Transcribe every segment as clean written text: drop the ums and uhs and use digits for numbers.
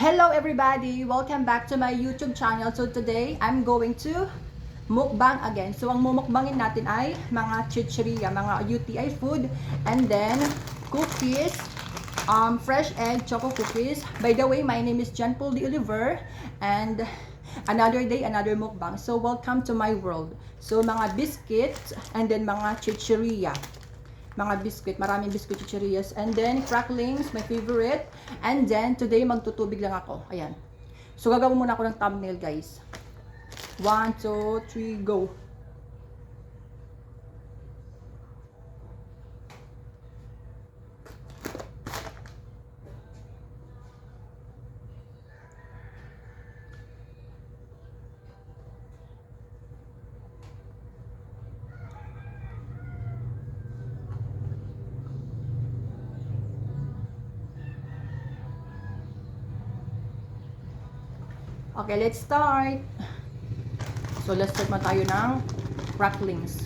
Hello everybody! Welcome back to my YouTube channel. So today, I'm going to mukbang again. So ang mumukbangin natin ay mga chichirya, mga UTI food, and then cookies, fresh egg choco cookies. By the way, my name is Jan Paul de Oliver, and another day, another mukbang. So welcome to my world. So mga biscuits, and then mga chichirya. Mga biscuit, maraming biscuit chichirias, and then cracklings, my favorite, and then today magtutubig lang ako, ayan. So gagawin muna ako ng thumbnail, guys. 1, 2, 3, go. Okay, let's start. So let's start na tayo ng cracklings.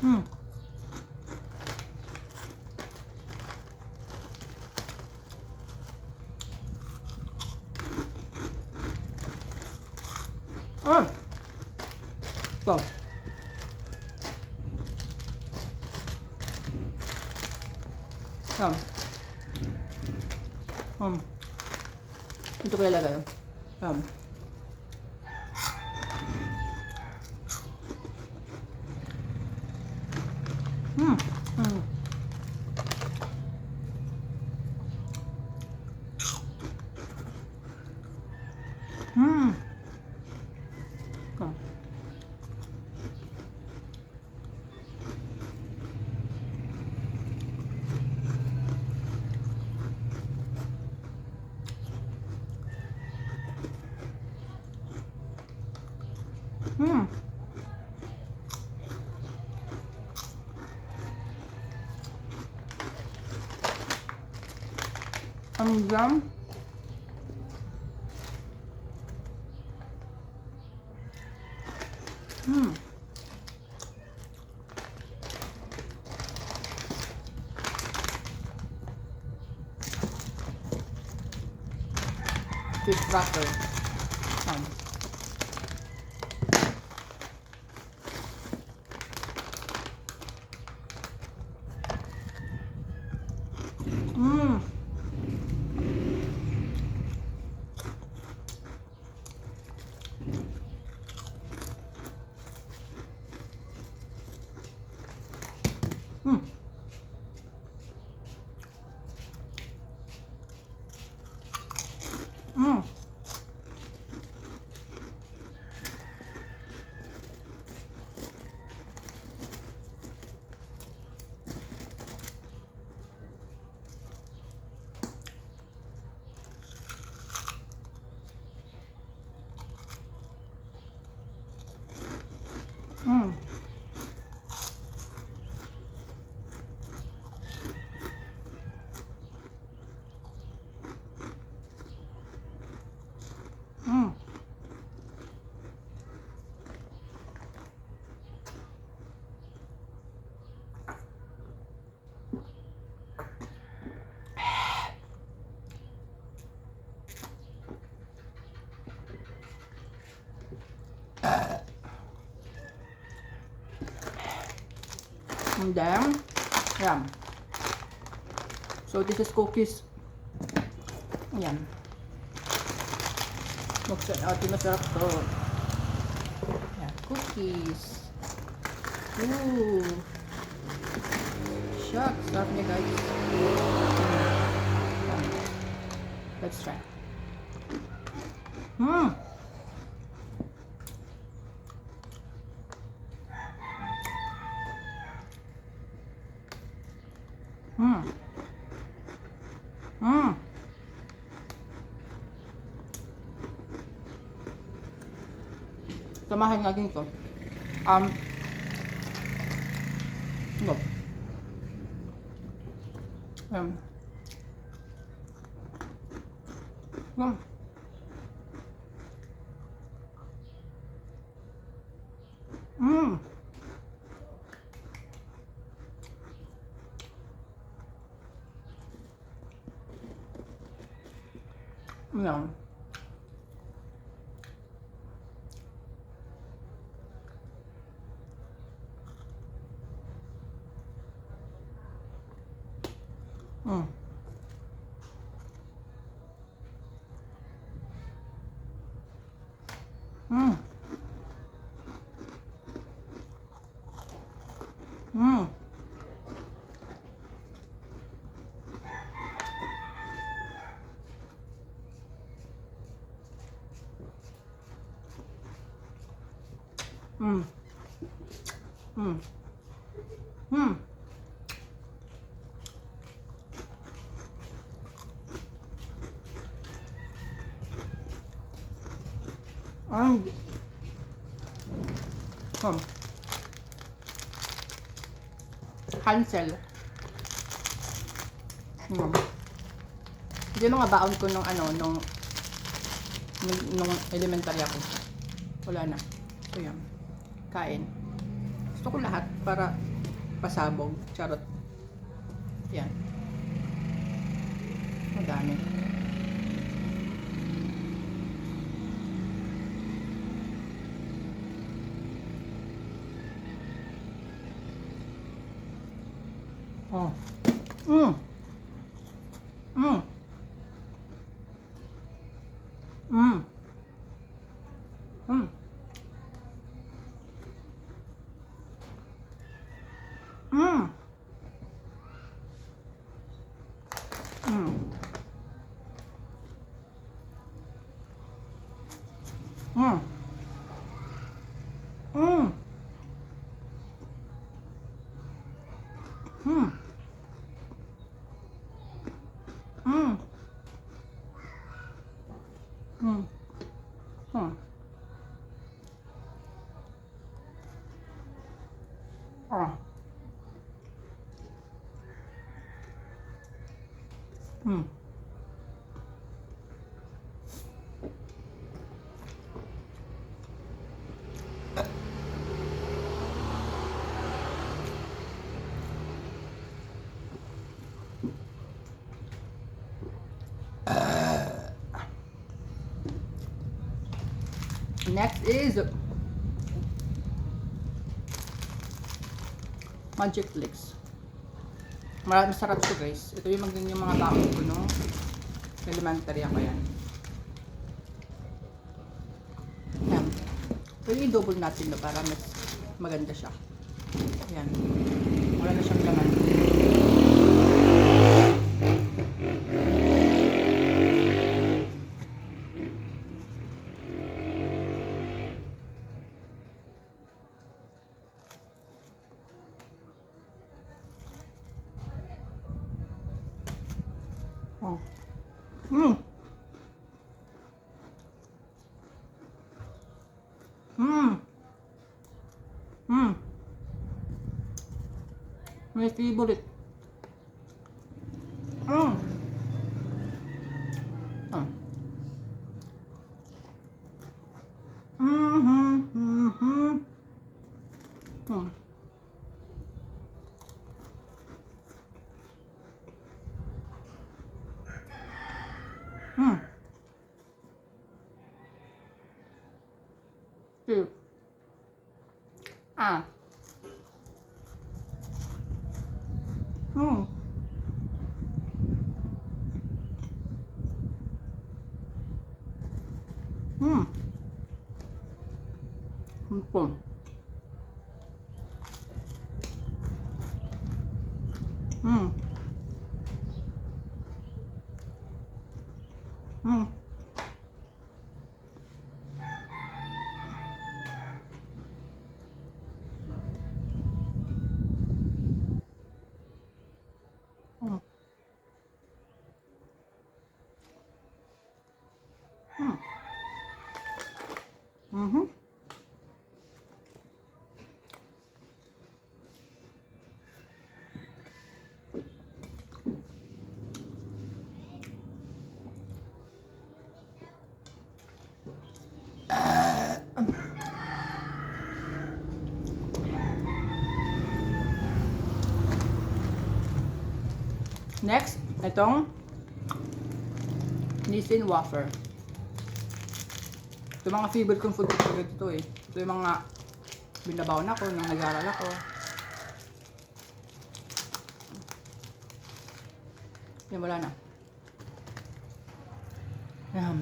Hmm. Ah. So. Ito ko ilalagay. Hmm. Hmm. Hmm. Hmm. Ang yum. Hmm. Fish cracker. Hmm. Hmm. Hmm. Hmm. Hmm. And then, yan. So, this is cookies. Yan. Masarap to. Yan, cookies. Ooh. Shucks, sarap niya, guys. Yan. Let's try. Hmm. Hmm. Hmm. Samahin natin ito. No. Um. Mm. Yan. Mm. Mm. Mm. Mm. Mm. Mm. And Hansel. Mm. Yung mga baon ko nung ano, nung elementary ako. Wala na. So yan. Kain. Gusto ko lahat para pasabog. Charot. Yan. Madami. Oh. Mm. Mm. Mm. Mm. Mm. Mm. Mm. Mm. Mm. Mm. Mm. Mm. Ah. Mm. Next is Magic Flix. Masarap to guys. Ito yung maging yung mga baon ko no. Elementary ako yan. Yan. Pwede i-double natin no para mas maganda siya. Yan. Wala na siyang laman. Oh. Mm. Mm. Mm. My favorite. Mm. Ah. Mm-hmm. Mm-hmm. Mm. Mm. Two. Ah. Mm. Mm. Mm. Mm. Mm. Mm. Mm. Mm-hmm. Next, itong Nissin wafer. Ito yung mga favorite kong food talaga dito eh. Ito yung mga binabaw na ko nung nag-aaral ako. Yan, wala na. Yan.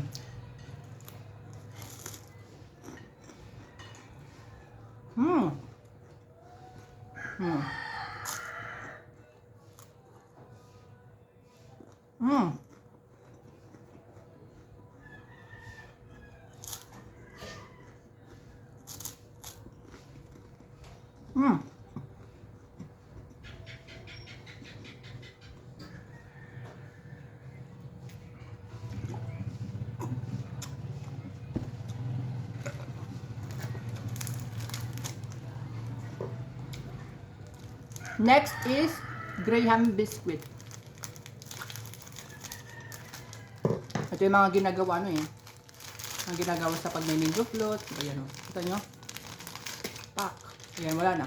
Hmm. Hmm. Hmm. Hmm. Next is Graham biscuit. Ito yung mga ginagawa no eh. Ang ginagawa sa pag may mango float. Ayan o. Kita nyo? Pak. Ayan, wala na.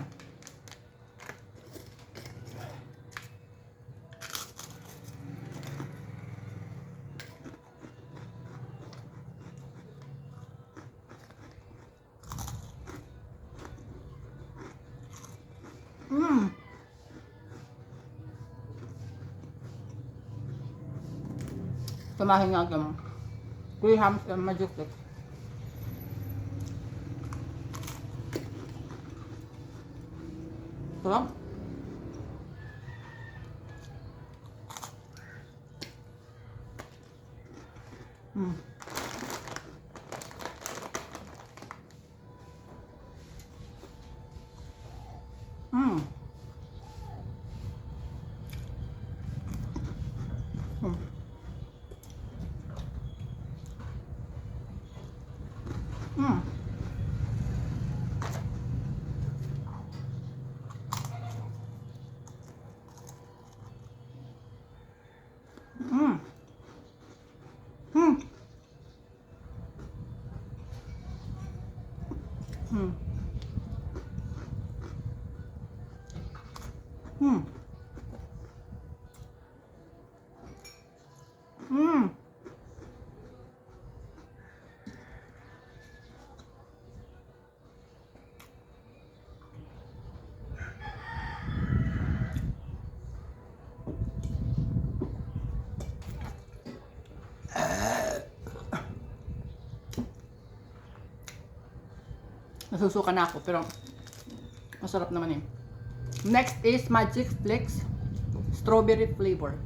Mmm. Samahin nga agam. Graham and Majestic. Sarap. Mm. Mm. Mm. Mm. Mm. Mm. Mm. Mm. Mm. Nasusuka na ako pero masarap naman eh. Next is Magic Flex strawberry flavor.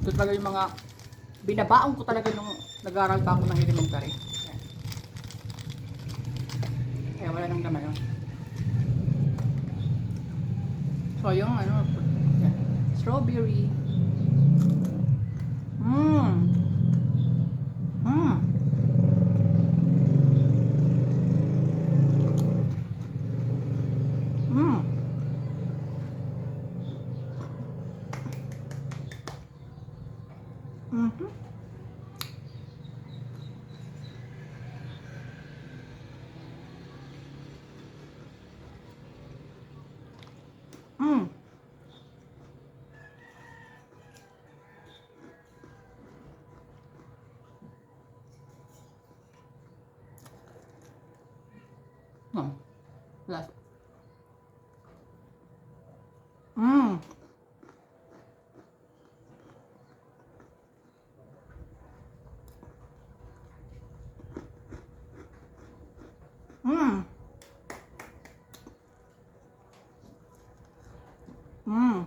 Ito talaga yung mga binabaon ko talaga nung nag-aaral pa ako ng elementary. Ayan. Kaya wala nang laman yun. So yung ano, yan. Strawberry. Mmm. Mmm. Mmm. Mm-hmm. Mm. No. Last. Mm. Mm. Mm.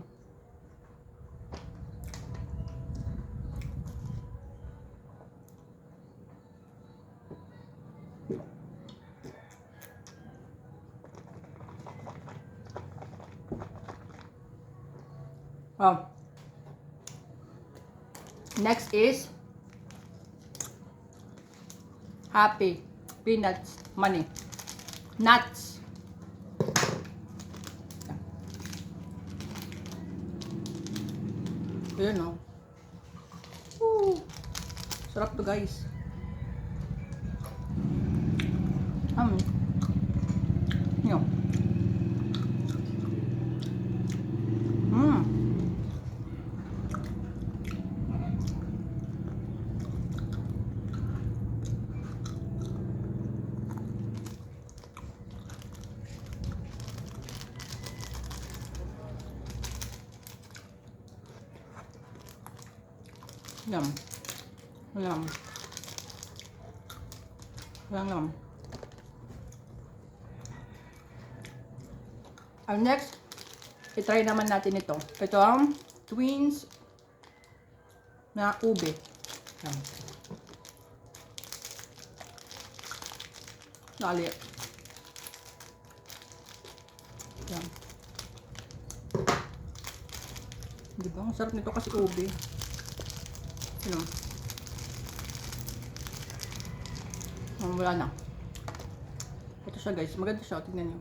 Oh. Next is Happy Peanuts Money. Nuts. Ayan o. Woo. Sarap to guys. Yun. Mm. Yum. Yum. Yum, yum. Next, i-try naman natin ito. Ito ang twins na ube. Yan. Dali. Yan. Diba? Ang sarap nito kasi ube. Ano? Wala na. Ito siya guys. Maganda siya. Tignan nyo.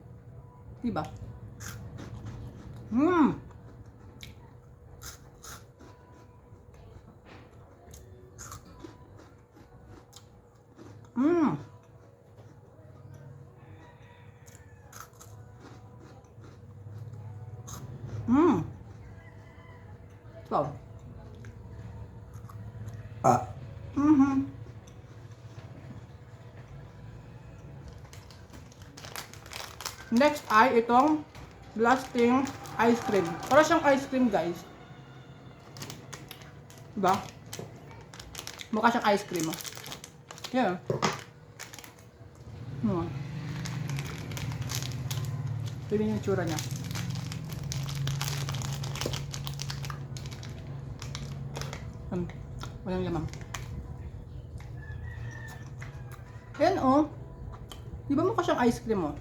Diba? Mmm! Mmm! Mmm! Wow. Mm-hmm. Next ay itong blasting ice cream. Para siyang ice cream guys. Diba? Mukha siyang ice cream. Yeah. Tignan yung tsura niya. Walang lamang. Ayan oh. Di ba mukha siyang ice cream oh?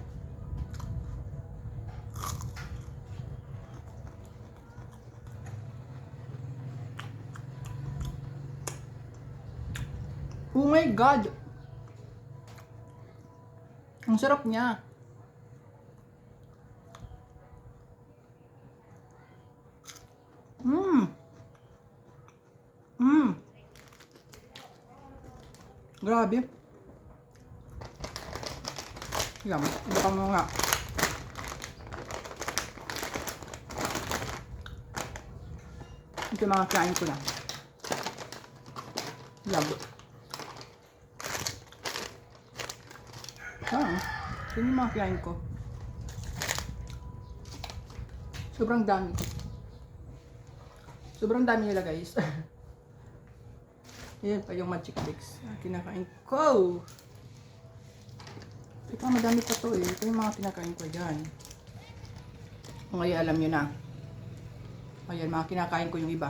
Oh my God! Ang sarap niya. Mmm! Mmm! Grabe. Yan, iba ka mo nga. Ito mga kain ko na. Yan. Ito yung mga kain ko. Sobrang dami. Sobrang dami nila guys. Yan pa yung magic mix. Kinakain ko. Ito madami pa to eh. Ito yung mga kinakain ko dyan. Kung ngayon alam nyo na. Ayan, mga kinakain ko yung iba.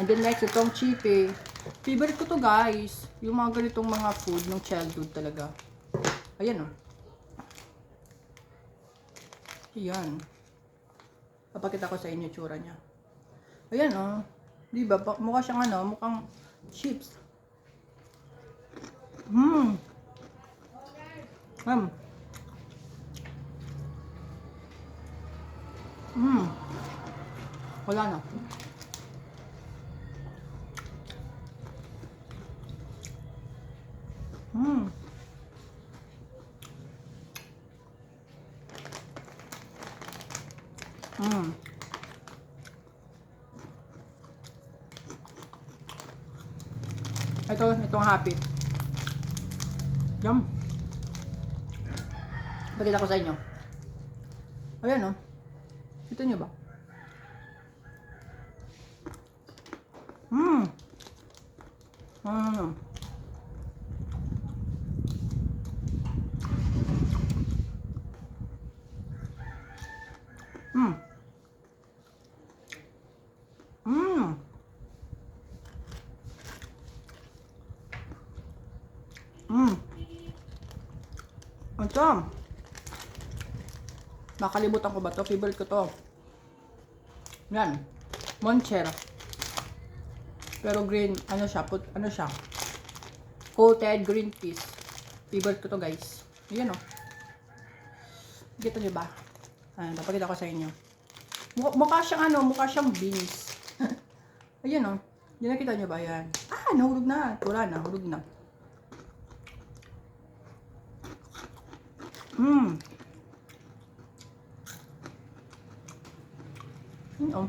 And then next, itong chipe. Favorite ko to guys. Yung mga ganitong mga food ng childhood talaga. Ayan oh. Ayan. Papakita ko sa inyo tsura niya. Ayan oh. Diba? Mukha siyang ano, mukhang chips. Mmm. Wala na. Itong happy. Yum. Pakita ko sa inyo. Ayan oh. Ito nyo ba? Ito. Makalimutan ko ba to? Favorite ko to. Yan. Moncher. Pero green, ano siya? Ano siya? Coated green peas. Favorite ko to guys. Ayan o. Kita nyo ba? Ayan, papakita ko sa inyo. Mukha siyang ano, mukha siyang beans. Ayan o. Yan, nakita nyo ba? Ayan. Ah, nahulog na. Wala na, hulog na. Oh.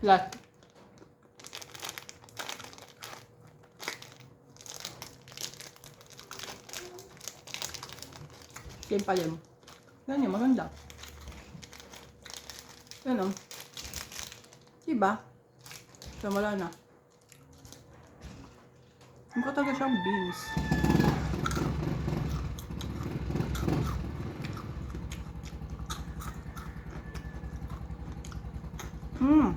Last. Same pa yun. Yan yun, maganda. Yan o. Diba? So, wala na. Mukha talaga siyang beans. Mmm.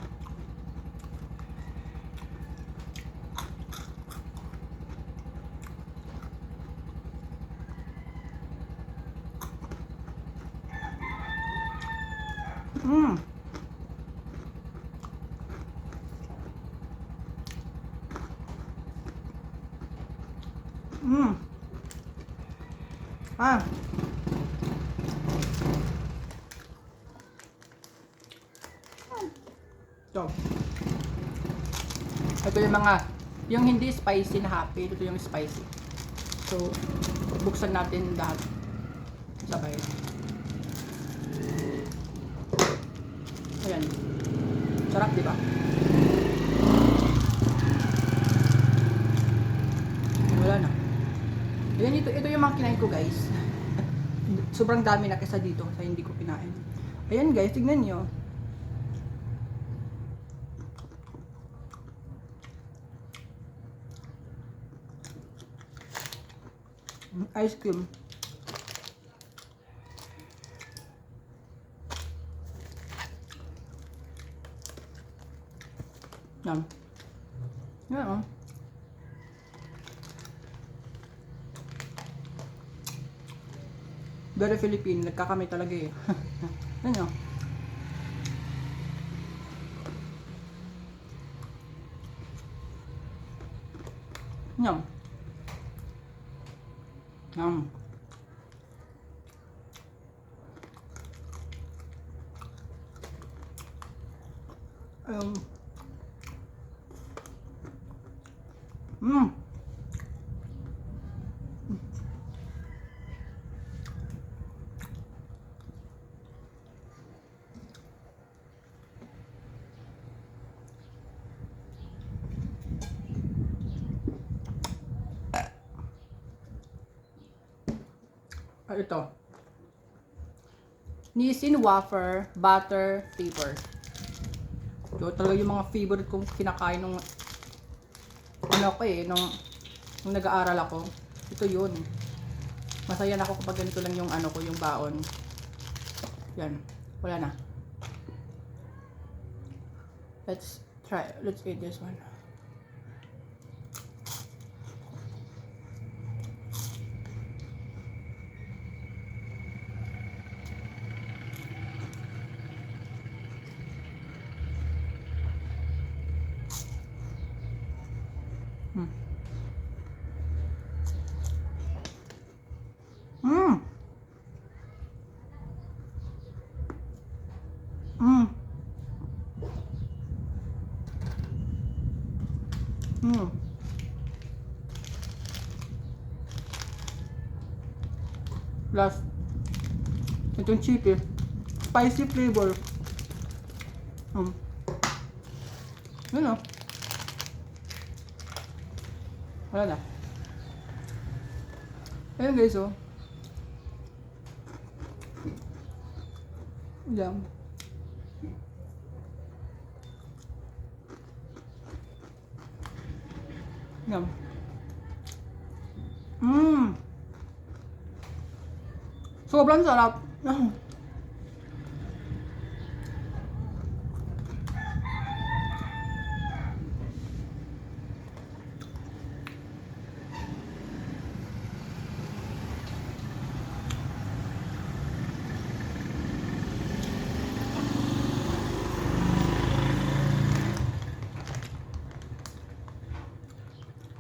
Mmm. Mmm. Ah. So, ito yung mga, yung hindi spicy na happy, ito yung spicy. So, buksan natin lahat. Sabay. Ayan. Sarap, di ba? Wala na. Ayan, ito yung mga kinain ko, guys. Sobrang dami na kesa dito sa hindi ko kinain. Ayan, guys, tignan nyo. Ice cream. Yan. Yan, oh. Very Philippine. Nagkakamay talaga eh. Yan, oh. Yan. Yan. Mmm. Ito. Nissin wafer butter flavor. Ito talaga yung mga favorite kong kinakain nung ano ko eh, nung nag-aaral ako. Ito yun. Masaya na ako kapag ganito lang yung ano ko, yung baon. Yan. Wala na. Let's try. Let's eat this one. Mmm. Mmm. Mmm. Last. Itong chippy. Spicy flavor. Yun o. Wala na. Ayun guys oh. Yan. Yan. Sobrang sarap.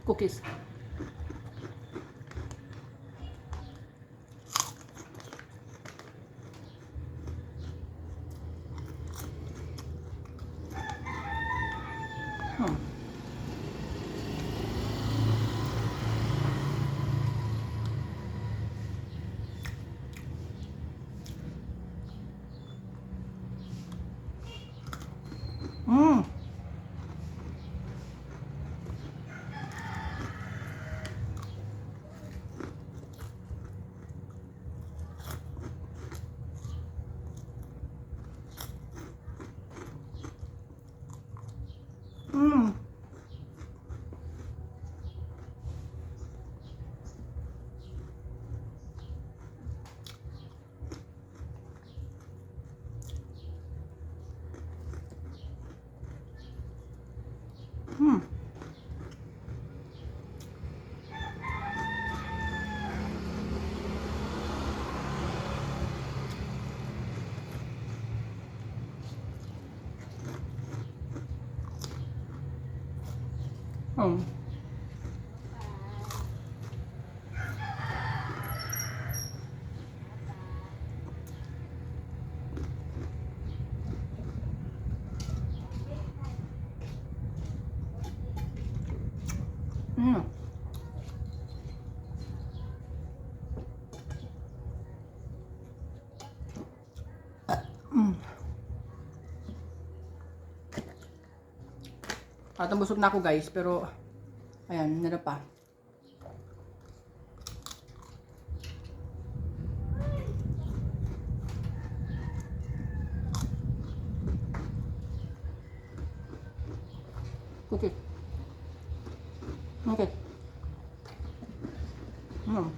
Cookies. Mmm. Hmm. Hmm. Mm. Mm. At busog na ako guys, pero ayan, nara pa. Okay. Okay. Mm.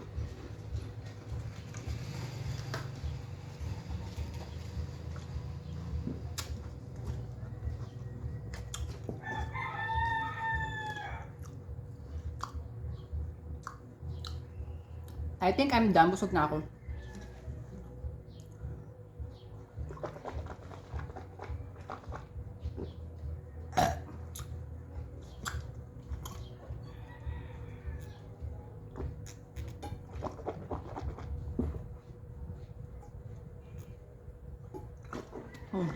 I think I'm done. Busog na ako. Mm.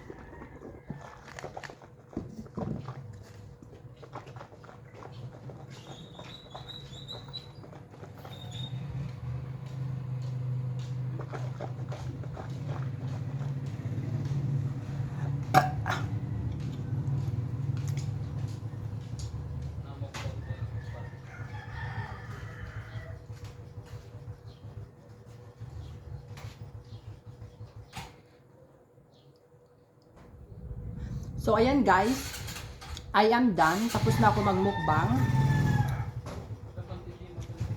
So ayan guys, I am done. Tapos na ako magmukbang.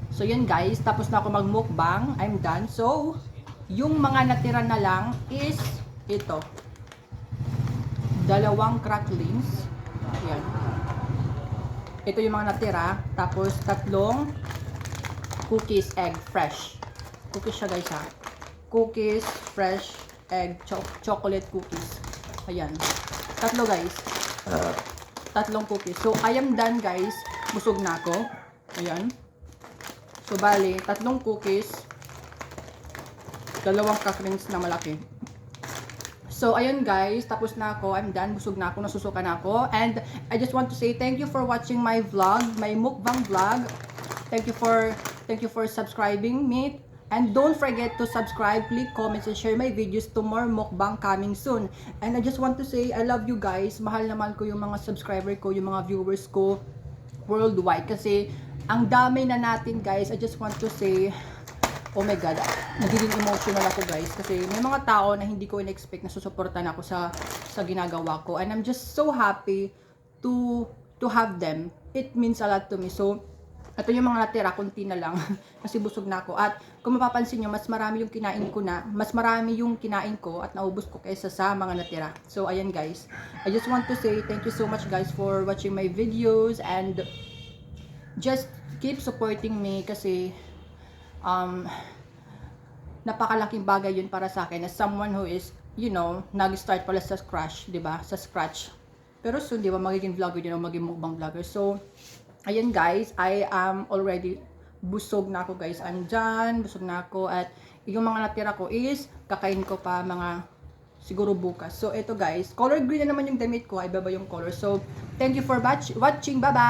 So yan guys, tapos na ako magmukbang. I'm done. So, yung mga natira na lang is ito. Dalawang cracklings. Ayan. Ito yung mga natira. Tapos tatlong cookies, egg, fresh. Cookies siya guys ha. Cookies, fresh, egg, chocolate cookies. Ayan. Tatlo guys. Tatlong cookies. So, I am done guys. Busog na ako. Ayan. So, bali, tatlong cookies. Dalawang cracklings na malaki. So, ayun guys. Tapos na ako. I'm done. Busog na ako. Nasusuka na ako. And, I just want to say thank you for watching my vlog. My mukbang vlog. Thank you for subscribing me. And don't forget to subscribe, click, comment, and share my videos to more mukbang coming soon. And I just want to say, I love you guys. Mahal naman ko yung mga subscriber ko, yung mga viewers ko worldwide. Kasi, ang dami na natin guys. I just want to say, oh my God, nagiging emotional ako guys. Kasi may mga tao na hindi ko in-expect na susuportan ako sa ginagawa ko. And I'm just so happy to have them. It means a lot to me. So, ito yung mga natira, kunti na lang. Kasi busog na ako. At kung mapapansin nyo, mas marami yung kinain ko at naubos ko kaysa sa mga natira. So, ayan guys. I just want to say thank you so much guys for watching my videos. And just keep supporting me kasi napakalaking bagay yun para sa akin as someone who is, you know, nag-start pala sa scratch, 'di ba? Sa scratch. Pero soon, 'di ba, magiging vlogger din o magiging mukbang vlogger. So, ayan guys, I am already busog na ako guys. Andyan, busog na ako at yung mga natira ko is kakain ko pa mga siguro bukas. So, ito guys, color green na naman yung damit ko. Iba ba yung color? So, thank you for watching. Bye-bye!